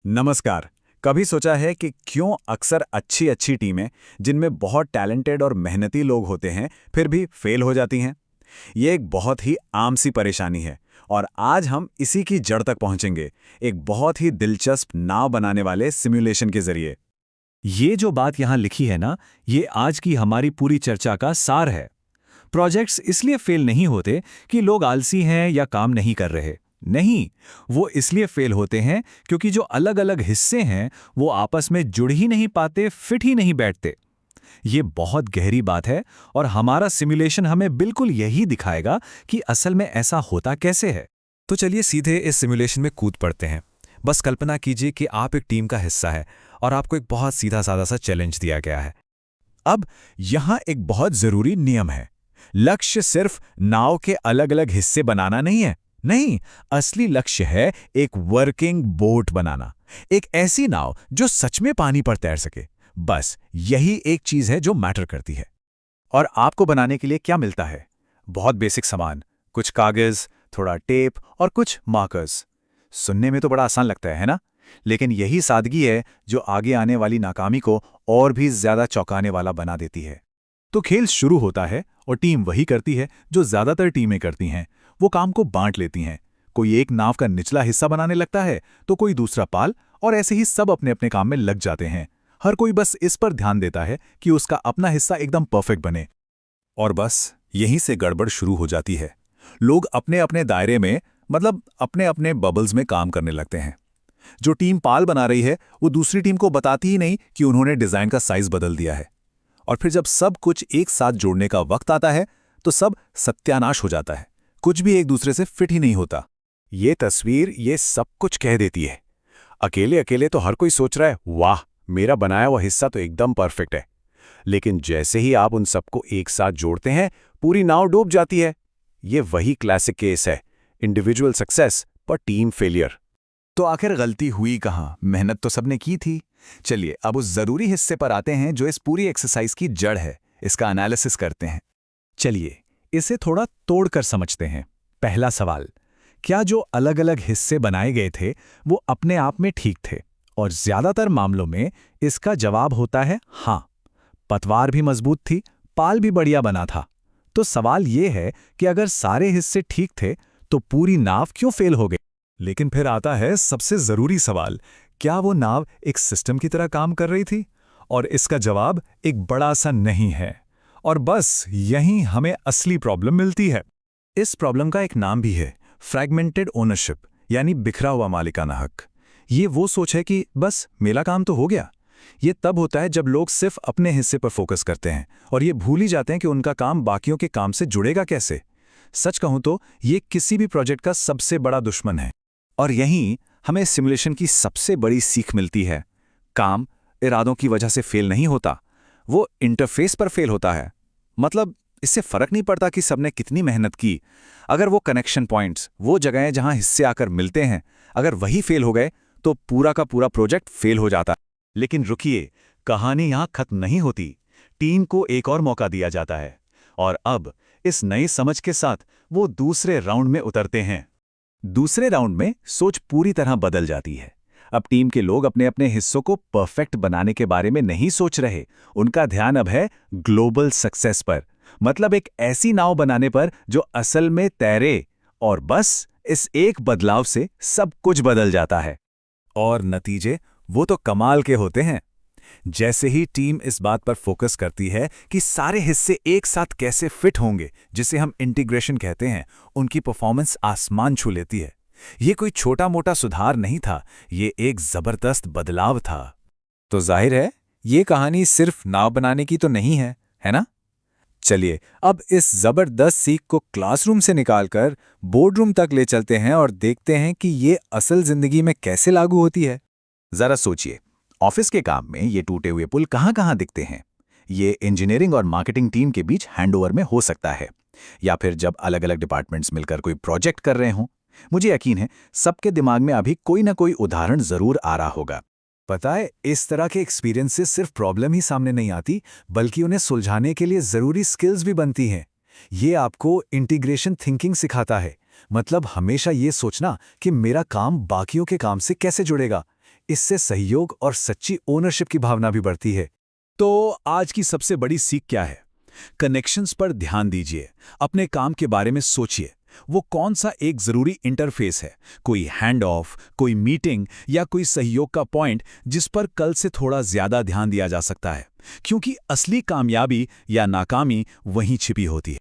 नमस्कार। कभी सोचा है कि क्यों अक्सर अच्छी अच्छी टीमें जिनमें बहुत टैलेंटेड और मेहनती लोग होते हैं फिर भी फेल हो जाती हैं? ये एक बहुत ही आम सी परेशानी है और आज हम इसी की जड़ तक पहुंचेंगे, एक बहुत ही दिलचस्प नाव बनाने वाले सिमुलेशन के जरिए। ये जो बात यहाँ लिखी है ना, ये आज की हमारी पूरी चर्चा का सार है। प्रोजेक्ट्स इसलिए फेल नहीं होते कि लोग आलसी हैं या काम नहीं कर रहे। नहीं, वो इसलिए फेल होते हैं क्योंकि जो अलग-अलग हिस्से हैं, वो आपस में जुड़ ही नहीं पाते, फिट ही नहीं बैठते। ये बहुत गहरी बात है और हमारा सिमुलेशन हमें बिल्कुल यही दिखाएगा कि असल में ऐसा होता कैसे है। तो चलिए सीधे इस सिमुलेशन में कूद पड़ते हैं। बस कल्पना कीजिए कि आप एक टीम का हिस्सा है और आपको एक बहुत सीधा साधा सा चैलेंज दिया गया है। अब यहाँ एक बहुत जरूरी नियम है। लक्ष्य सिर्फ नाव के अलग अलग हिस्से बनाना नहीं है। नहीं, असली लक्ष्य है एक वर्किंग बोट बनाना, एक ऐसी नाव जो सच में पानी पर तैर सके। बस यही एक चीज है जो मैटर करती है। और आपको बनाने के लिए क्या मिलता है? बहुत बेसिक सामान, कुछ कागज, थोड़ा टेप और कुछ मार्कर्स। सुनने में तो बड़ा आसान लगता है ना? लेकिन यही सादगी है जो आगे आने वाली नाकामी को और भी ज्यादा चौंकाने वाला बना देती है। तो खेल शुरू होता है और टीम वही करती है जो ज्यादातर टीमें करती हैं। वो काम को बांट लेती हैं। कोई एक नाव का निचला हिस्सा बनाने लगता है तो कोई दूसरा पाल, और ऐसे ही सब अपने अपने काम में लग जाते हैं। हर कोई बस इस पर ध्यान देता है कि उसका अपना हिस्सा एकदम परफेक्ट बने। और बस यहीं से गड़बड़ शुरू हो जाती है। लोग अपने अपने दायरे में, मतलब अपने अपने बबल्स में काम करने लगते हैं। जो टीम पाल बना रही है वो दूसरी टीम को बताती ही नहीं कि उन्होंने डिजाइन का साइज बदल दिया है। और फिर जब सब कुछ एक साथ जोड़ने का वक्त आता है तो सब सत्यानाश हो जाता है। कुछ भी एक दूसरे से फिट ही नहीं होता। ये तस्वीर ये सब कुछ कह देती है। अकेले अकेले तो हर कोई सोच रहा है, वाह, मेरा बनाया हुआ हिस्सा तो एकदम परफेक्ट है। लेकिन जैसे ही आप उन सबको एक साथ जोड़ते हैं, पूरी नाव डूब जाती है। ये वही क्लासिक केस है, इंडिविजुअल सक्सेस पर टीम फेलियर। तो आखिर गलती हुई कहाँ? मेहनत तो सबने की थी। चलिए अब उस जरूरी हिस्से पर आते हैं जो इस पूरी एक्सरसाइज की जड़ है। इसका एनालिसिस करते हैं। चलिए इसे थोड़ा तोड़कर समझते हैं। पहला सवाल, क्या जो अलग अलग हिस्से बनाए गए थे वो अपने आप में ठीक थे? और ज्यादातर मामलों में इसका जवाब होता है हाँ। पतवार भी मजबूत थी, पाल भी बढ़िया बना था। तो सवाल ये है कि अगर सारे हिस्से ठीक थे तो पूरी नाव क्यों फेल हो गई? लेकिन फिर आता है सबसे जरूरी सवाल, क्या वो नाव एक सिस्टम की तरह काम कर रही थी? और इसका जवाब एक बड़ा सा नहीं है। और बस यहीं हमें असली प्रॉब्लम मिलती है। इस प्रॉब्लम का एक नाम भी है, फ्रैगमेंटेड ओनरशिप, यानी बिखरा हुआ मालिकाना हक। ये वो सोच है कि बस मेरा काम तो हो गया। ये तब होता है जब लोग सिर्फ अपने हिस्से पर फोकस करते हैं और ये भूल ही जाते हैं कि उनका काम बाकियों के काम से जुड़ेगा कैसे। सच कहूं तो ये किसी भी प्रोजेक्ट का सबसे बड़ा दुश्मन है। और यहीं हमें सिमुलेशन की सबसे बड़ी सीख मिलती है। काम इरादों की वजह से फेल नहीं होता, वो इंटरफेस पर फेल होता है। मतलब इससे फर्क नहीं पड़ता कि सबने कितनी मेहनत की। अगर वो कनेक्शन पॉइंट्स, वो जगहें जहां हिस्से आकर मिलते हैं, अगर वही फेल हो गए तो पूरा का पूरा प्रोजेक्ट फेल हो जाता। लेकिन रुकिए, कहानी यहां खत्म नहीं होती। टीम को एक और मौका दिया जाता है। और अब इस नई समझ के साथ वो दूसरे राउंड में उतरते हैं। दूसरे राउंड में सोच पूरी तरह बदल जाती है। अब टीम के लोग अपने अपने हिस्सों को परफेक्ट बनाने के बारे में नहीं सोच रहे। उनका ध्यान अब है ग्लोबल सक्सेस पर, मतलब एक ऐसी नाव बनाने पर जो असल में तैरे। और बस इस एक बदलाव से सब कुछ बदल जाता है। और नतीजे वो तो कमाल के होते हैं। जैसे ही टीम इस बात पर फोकस करती है कि सारे हिस्से एक साथ कैसे फिट होंगे, जिसे हम इंटीग्रेशन कहते हैं, उनकी परफॉर्मेंस आसमान छू लेती है। ये कोई छोटा मोटा सुधार नहीं था, ये एक जबरदस्त बदलाव था। तो जाहिर है ये कहानी सिर्फ नाव बनाने की तो नहीं है, है ना? चलिए अब इस जबरदस्त सीख को क्लासरूम से निकालकर बोर्डरूम तक ले चलते हैं और देखते हैं कि ये असल जिंदगी में कैसे लागू होती है। जरा सोचिए, ऑफिस के काम में ये टूटे हुए पुल कहाँ कहाँ दिखते हैं? ये इंजीनियरिंग और मार्केटिंग टीम के बीच हैंडओवर में हो सकता है, या फिर जब अलग अलग डिपार्टमेंट्स मिलकर कोई प्रोजेक्ट कर रहे हों। मुझे यकीन है सबके दिमाग में अभी कोई ना कोई उदाहरण जरूर आ रहा होगा। पता है, इस तरह के एक्सपीरियंस से सिर्फ प्रॉब्लम ही सामने नहीं आती, बल्कि उन्हें सुलझाने के लिए जरूरी स्किल्स भी बनती हैं। ये आपको इंटीग्रेशन थिंकिंग सिखाता है। मतलब हमेशा ये सोचना कि मेरा काम बाकियों के काम से कैसे जुड़ेगा। इससे सहयोग और सच्ची ओनरशिप की भावना भी बढ़ती है। तो आज की सबसे बड़ी सीख क्या है? कनेक्शंस पर ध्यान दीजिए, अपने काम के बारे में सोचिए। वो कौन सा एक जरूरी इंटरफेस है, कोई हैंड ऑफ, कोई मीटिंग या कोई सहयोग का पॉइंट जिस पर कल से थोड़ा ज्यादा ध्यान दिया जा सकता है, क्योंकि असली कामयाबी या नाकामी वहीं छिपी होती है।